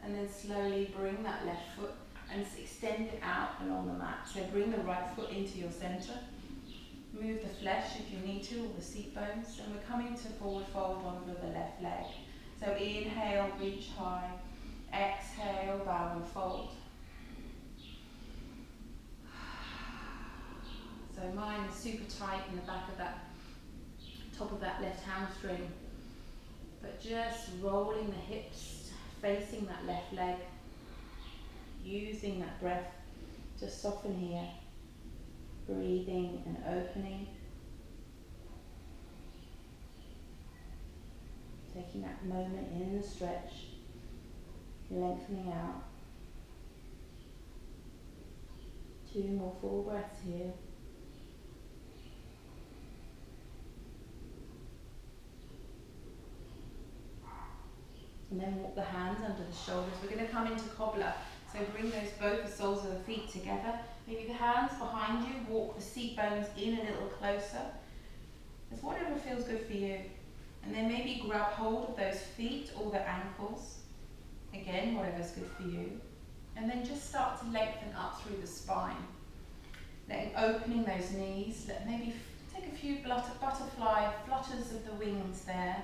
And then slowly bring that left foot and extend it out along the mat. So bring the right foot into your center. Move the flesh if you need to, or the seat bones. And we're coming to forward fold onto the left leg. So inhale, reach high. Exhale, bow and fold. So mine is super tight in the back of that, top of that left hamstring. But just rolling the hips, facing that left leg. Using that breath to soften here. Breathing and opening. Taking that moment in the stretch. Lengthening out. 2 more full breaths here. And then walk the hands under the shoulders. We're going to come into cobbler. So bring both the soles of the feet together. Maybe the hands behind you. Walk the seat bones in a little closer. It's whatever feels good for you. And then maybe grab hold of those feet or the ankles. Again, whatever's good for you. And then just start to lengthen up through the spine. Opening those knees. Maybe take a few butterfly flutters of the wings there.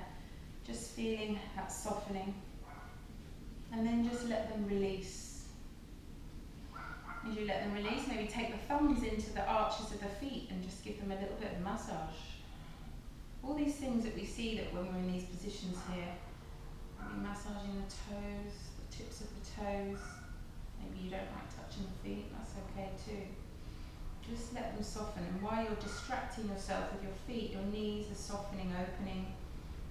Just feeling that softening. And then just let them release. As you let them release, maybe take the thumbs into the arches of the feet and just give them a little bit of massage. All these things that we see that when we're in these positions here. Maybe massaging the toes, the tips of the toes. Maybe you don't like touching the feet, that's okay too. Just let them soften, and while you're distracting yourself with your feet, your knees are softening, opening,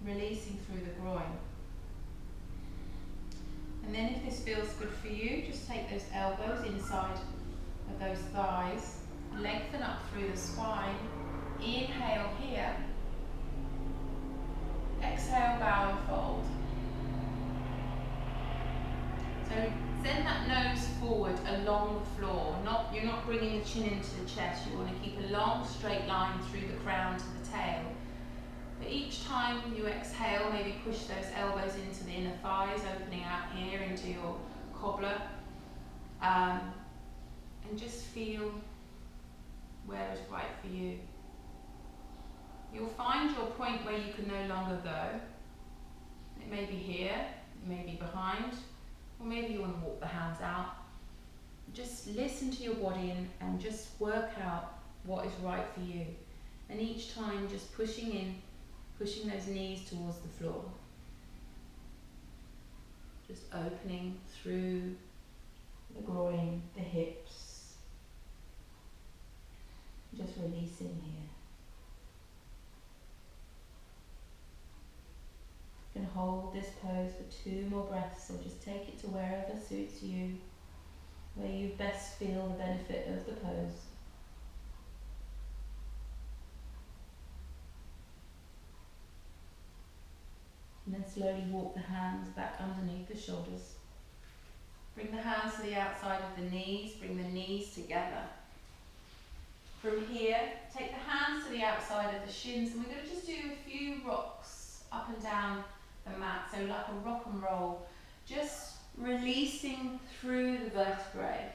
releasing through the groin. And then if this feels good for you, just take those elbows inside of those thighs, lengthen up through the spine, inhale here, exhale, bow and fold. So send that nose forward along the floor. You're not bringing the chin into the chest. You want to keep a long straight line through the crown to the tail. But each time you exhale, maybe push those elbows into the inner thighs, opening out here into your cobbler. And just feel where is right for you. You'll find your point where you can no longer go. It may be here, it may be behind, or maybe you want to walk the hands out. Just listen to your body and just work out what is right for you. And each time just pushing in, pushing those knees towards the floor. Just opening through the groin, the hips. Just releasing here. You can hold this pose for 2 more breaths, or just take it to wherever suits you, where you best feel the benefit of the pose. And then slowly walk the hands back underneath the shoulders. Bring the hands to the outside of the knees, bring the knees together. From here, take the hands to the outside of the shins, and we're going to just do a few rocks up and down the mat, so like a rock and roll, just releasing through the vertebrae.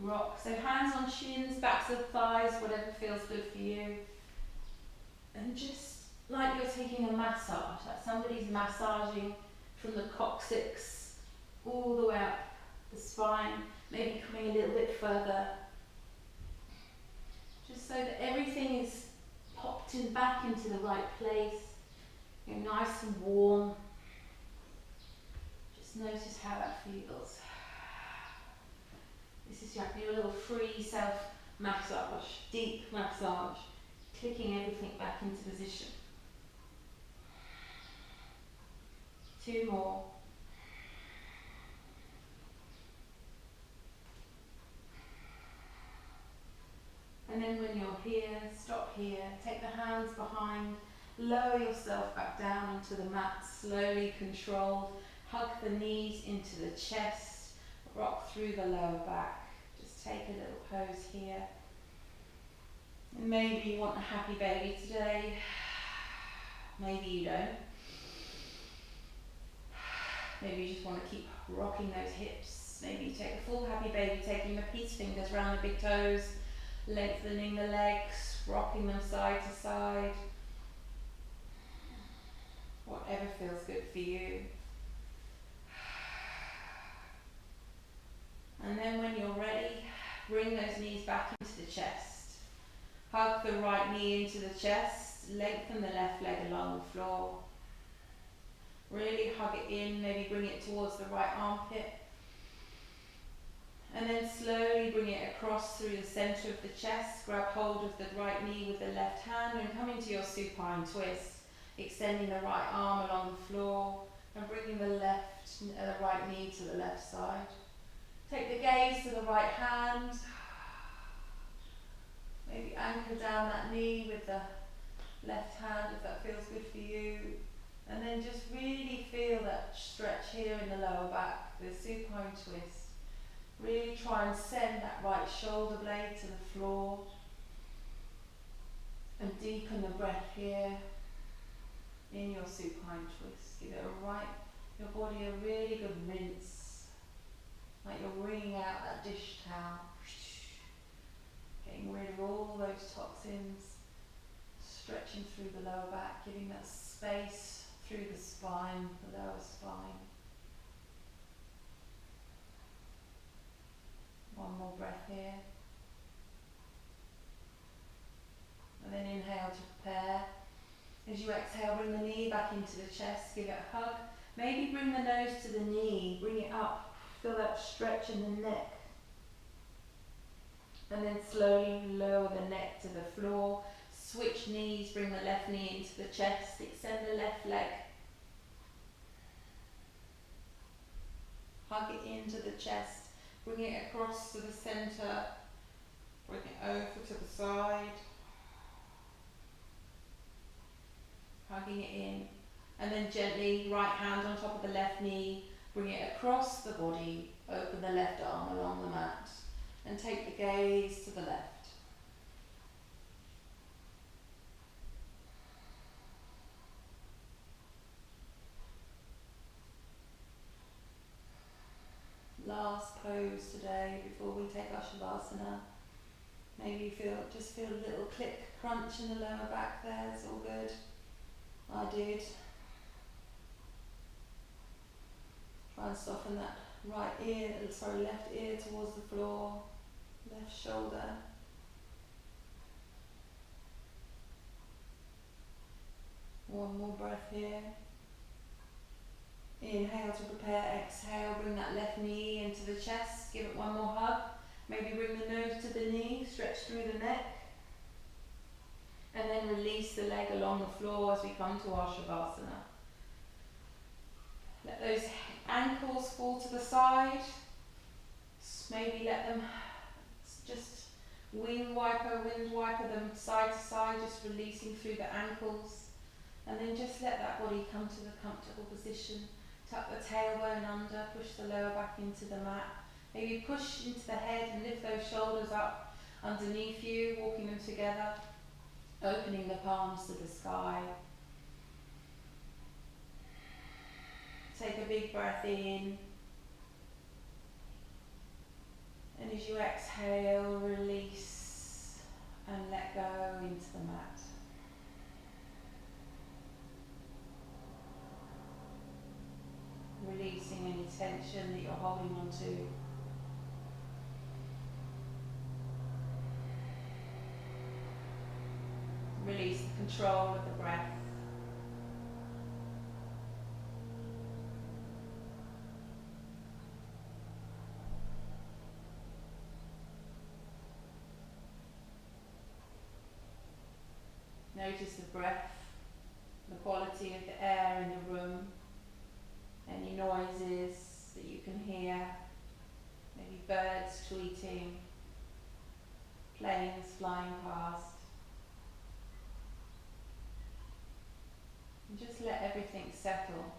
Rock, so hands on shins, backs of thighs, whatever feels good for you. And just like you're taking a massage, like somebody's massaging from the coccyx all the way up the spine, maybe coming a little bit further. Just so that everything is popped in back into the right place. You're nice and warm. Just notice how that feels. This is your little free self massage, deep massage, clicking everything back into position. 2 more. And then when you're here, stop here, take the hands behind, lower yourself back down onto the mat, slowly controlled, hug the knees into the chest, rock through the lower back. Just take a little pose here. And maybe you want a happy baby today, maybe you don't. Maybe you just want to keep rocking those hips. Maybe you take a full happy baby, taking the peace fingers around the big toes, lengthening the legs, rocking them side to side. Whatever feels good for you. And then when you're ready, bring those knees back into the chest. Hug the right knee into the chest, lengthen the left leg along the floor. Really hug it in, maybe bring it towards the right armpit. And then slowly bring it across through the centre of the chest. Grab hold of the right knee with the left hand and come into your supine twist. Extending the right arm along the floor and bringing the right knee to the left side. Take the gaze to the right hand. Maybe anchor down that knee with the left hand if that feels good for you. And then just really feel that stretch here in the lower back, the supine twist. Really try and send that right shoulder blade to the floor. And deepen the breath here in your supine twist. Give it your body a really good rinse. Like you're wringing out that dish towel. Getting rid of all those toxins. Stretching through the lower back, giving that space through the spine, the lower spine. One more breath here. And then inhale to prepare. As you exhale, bring the knee back into the chest, give it a hug. Maybe bring the nose to the knee, bring it up, feel that stretch in the neck. And then slowly lower the neck to the floor. Switch knees, bring the left knee into the chest, extend the left leg. Hug it into the chest, bring it across to the center, bring it over to the side. Hugging it in, and then gently, right hand on top of the left knee, bring it across the body, open the left arm along the mat, and take the gaze to the left. Last pose today before we take our Shavasana. Maybe just feel a little click, crunch in the lower back there, it's all good. I did. Try and soften that left ear towards the floor, left shoulder. One more breath here. Inhale to prepare, exhale, bring that left knee into the chest, give it one more hug. Maybe bring the nose to the knee, stretch through the neck. And then release the leg along the floor as we come to our Shavasana. Let those ankles fall to the side. Maybe let them just wind wiper them side to side, just releasing through the ankles. And then just let that body come to the comfortable position. Tuck the tailbone under, push the lower back into the mat. Maybe push into the head and lift those shoulders up underneath you, walking them together. Opening the palms to the sky. Take a big breath in. And as you exhale, release and let go into the mat. Releasing any tension that you're holding on to. Release the control of the breath. Notice the breath, the quality of the air in the room, any noises that you can hear, maybe birds tweeting, planes flying past. And just let everything settle.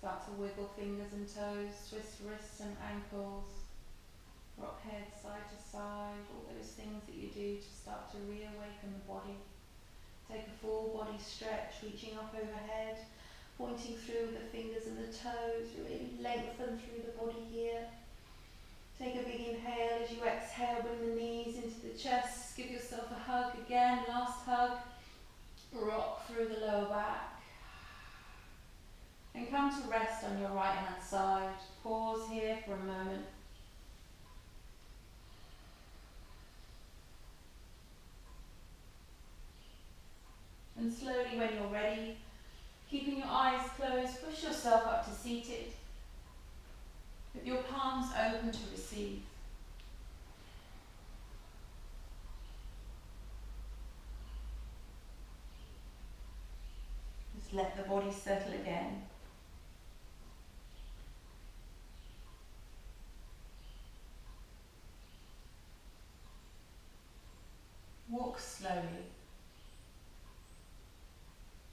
Start to wiggle fingers and toes, twist wrists and ankles, rock head side to side, all those things that you do to start to reawaken the body. Take a full body stretch, reaching up overhead, pointing through the fingers and the toes, really lengthen through the body here. Take a big inhale. As you exhale, bring the knees into the chest, give yourself a hug again, last hug. Rock through the lower back. And come to rest on your right hand side. Pause here for a moment. And slowly, when you're ready, keeping your eyes closed, push yourself up to seated with your palms open to receive. Just let the body settle again. Walk slowly.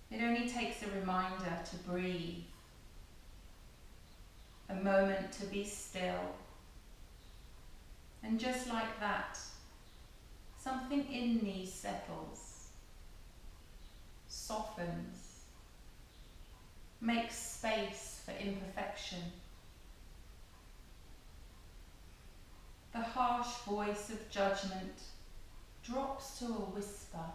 It only takes a reminder to breathe, a moment to be still. And just like that, something in me settles, softens, makes space for imperfection. The harsh voice of judgment drops to a whisper.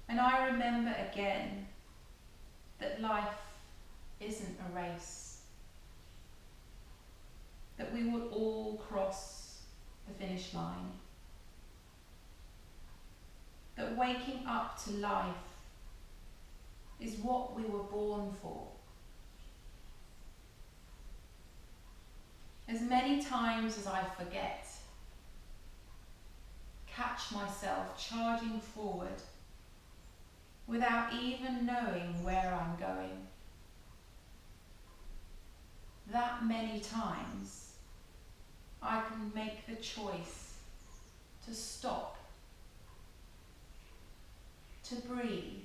And I remember again that life isn't a race, that we will all cross the finish line, that waking up to life is what we were born for. As many times as I forget, catch myself charging forward without even knowing where I'm going. That many times I can make the choice to stop, to breathe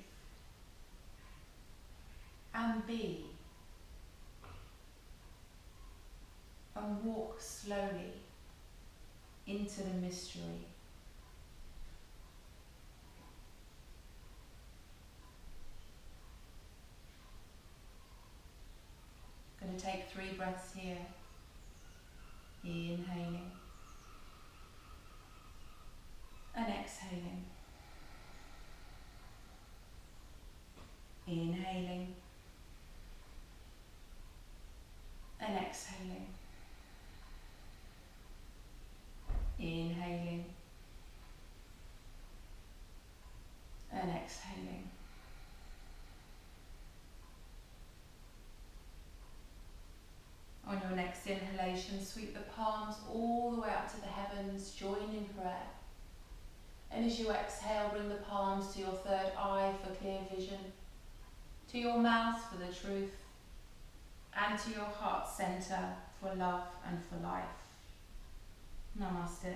and be, and walk slowly into the mystery. Going to take 3 breaths here. Inhaling and exhaling. Inhaling and exhaling. Inhaling and exhaling. On your next inhalation, sweep the palms all the way up to the heavens, join in prayer. And as you exhale, bring the palms to your third eye for clear vision, to your mouth for the truth, and to your heart center for love and for life. Namaste.